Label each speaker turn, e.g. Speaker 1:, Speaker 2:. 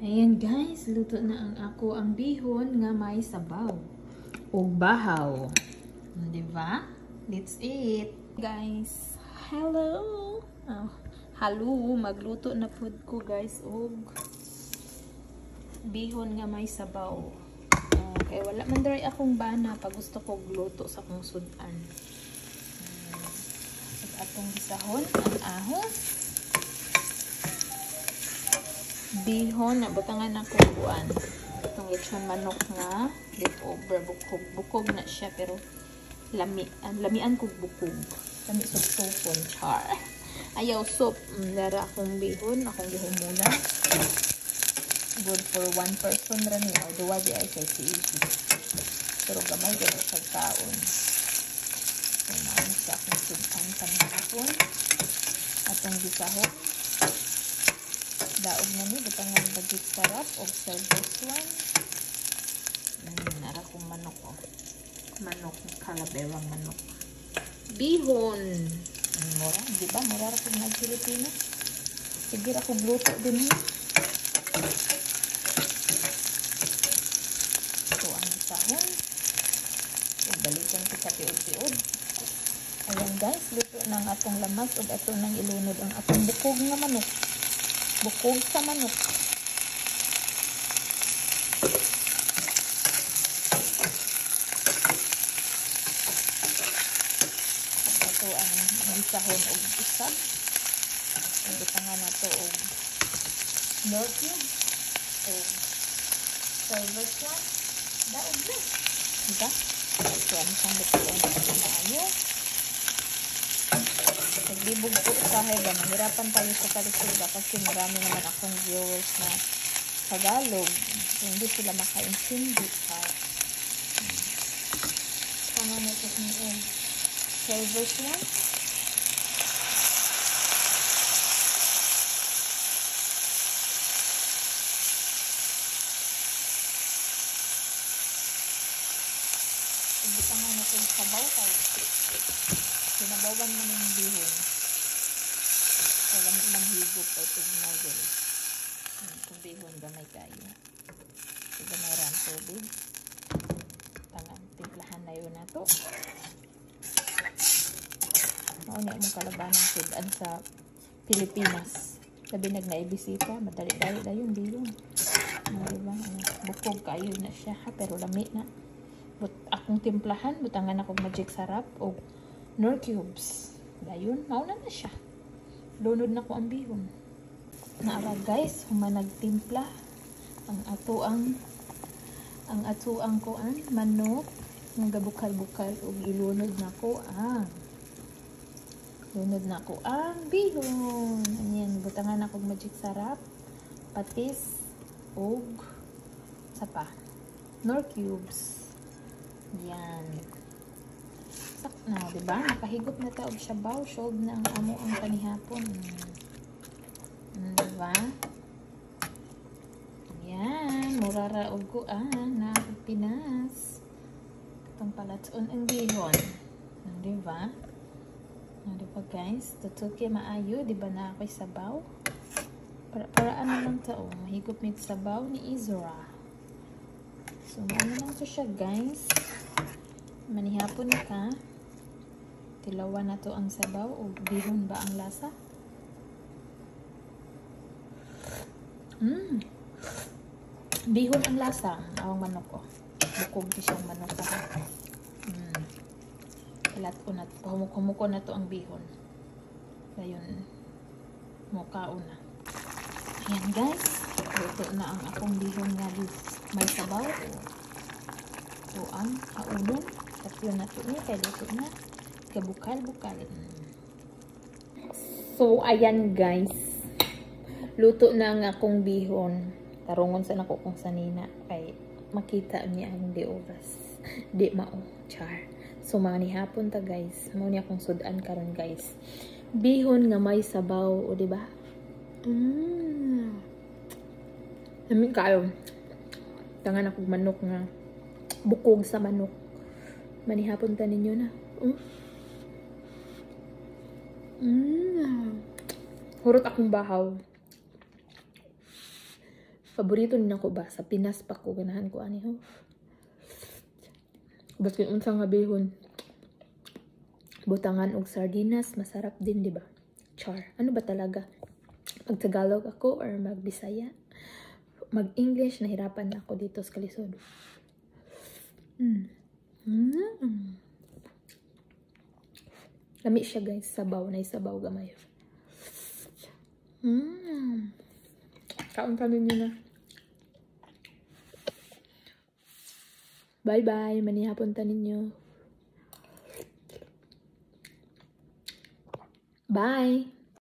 Speaker 1: Ayan guys, luto na ang bihon nga may sabaw ug bahaw. Diba? Let's eat. Guys, hello. Hello, magluto na pud ko guys og bihon nga may sabaw. Okay, wala man diri akong bana pag gusto ko gluto sa kong sudan. Atong gisahon ang ahos. Bihon na butangan ako buwan. Itong lechon manok nga leftover bukog na siya pero lamian kog bukog. Lami supon char. Ayaw soup. Lara akong bihon, akong gihumula. Good for one person ra ni or duwa di ay kay easy. Pero gamay gyud sa kaon. So naon sa akong sudan kanahapon. Atong gisahon. Daog na ni butangan bagit sarap og service one. Nara kong manok oh. Manok, kalabewang manok. Bihon. Mura, di ba? Mura ra kong nag-Pilipino. Sige ra kong luto din ni. So ang sahon. Balikan ko sa tiod-tiod. Ayan guys, luto ng atong lamas ug ato nang ilunod ang atong bukog nga manok. Bukog sa manok. Ito ang gisahon og isag. Butangan na to og milk cube. Service one. Daog na. Diba? So, ang isang lutuan na maayo. Naglibog po usahay ba, mahirapan tayo sa kalisuda kasi marami naman akong viewers na Tagalog. So, hindi sila makaintindi pa. Tama na ito yung service one. Ibutangan na ito yung sabaw tayo. Sinabawan mo ng bihon. So, lamig ng higop ay tignan guys. Kung bihon gamay kayo. So, gamay ram tubig. Tangang timplahan na yun na ito. Mauna mong kalabanang sudan sa Pilipinas. Sabi nagnaibisita, madali-dali na yung bihon. Diba? Bukog kayo na siya ha, pero lami na. Akong timplahan, butangan akong magic sarap o Knorr cubes. Dayon, mauna na siya. Lunod na ko ang bihon. Naara guys, humanagtimpla ang atuang kuan manok ng gabukal-bukal ug ilunod na ko ang bihon. Ayan, butangan ako magic sarap, patis ug sapa Knorr cubes. Yan. Na, diba? Nakahigop na ta og sabaw, sold na ang amo ang kanihapon. Diba? Yan, murara og kuan na Pinas. Itong palatson ang bihon. Diba? Diba guys? Tutuki maayo, diba na ako'y sabaw? Paraan na lang tao. Mahigop may sabaw ni Izra. So, ano lang to siya guys? Manihapon ka. Tilawan na to ang sabaw o bihon ba ang lasa? Bihon ang lasa. Awang manok ko. Bukog di siyang manok ka. Ilat ko na to. Humuko na to ang bihon. Ayun. Mukao na. Ayan guys. Luto na ang akong bihon nga may sabaw. O ang kaunon. Tatlo na to niya. Kaya luto na. Kabukal-bukal. So, ayan guys. Luto na ang akong bihon. Tarungon sa nako kung sanina. Kay makita niya ang di oras. Di mao. Char. So, manihapon ta guys. Mao niya akong sudan karon guys. Bihon nga may sabaw. O diba? Namin kayo. Tangan akong manok nga. Bukog sa manok. Manihapon ta ninyo na. Hurot akong bahaw. Paborito din ako ba? Sa Pinas pa ko, ganahan ko ani ho. Baskin unsang nga bihon. Butangan og sardinas, masarap din, di ba? Char. Ano ba talaga? Mag-Tagalog ako or mag-Bisaya? Mag-English, nahirapan na ako dito sa kalisod. Lami siya guys, sabaw. Naisabaw gamay. Kaon kami nyo na. Bye-bye. Manihapon ta ninyo. Bye!